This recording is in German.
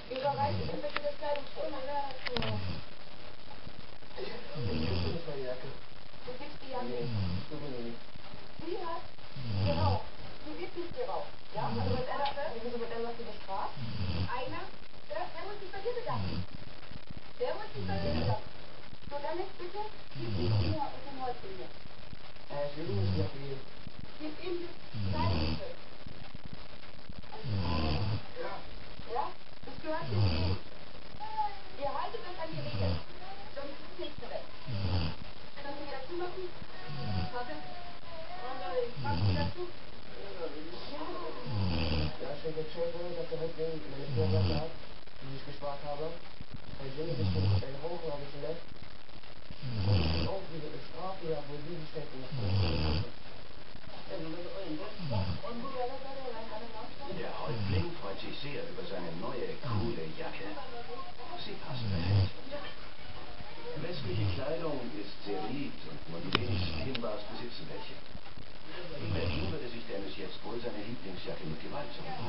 Überreiche ihm bitte das Kleidungsstück. Ich kriege nicht meine Jacke. Du gibst die Jacke. Nee, du nicht. Sie hat geraucht. Du gibst nicht geraucht. Ja? Also mit einer, wieso mit einer hast du bestraft? Einer, der muss sich bei dir bedanken. Der muss sich bei dir bedanken. So, dann jetzt bitte, gib nicht nur aus dem Holzfinger. Ich will nicht mehr gehen. Gib ihm das Kleidungsstück. Ja. Ja? Das gehört jetzt ihm. Ihr haltet euch an die Regeln. Sonst ist es nicht korrekt. Kannst du wieder zumachen? Warte. Mach wieder zu. Ja, ich denke, Schäfer, dass er deswegen meine Steuersache hat, die ich gespart habe. Weil ich denke, dass ich eine Woche habe ich lässt. Und ich bin auch diese Strafe, ja, wo sie sich schenken müssen. Der Häuptling freut sich sehr über seine neue, coole Jacke. Sie passt perfekt. Westliche Kleidung ist sehr beliebt und nur die wenigsten Hinbars besitzen welche. In Berlin würde sich Dennis jetzt wohl seine Lieblingsjacke mit Gewalt zurückholen.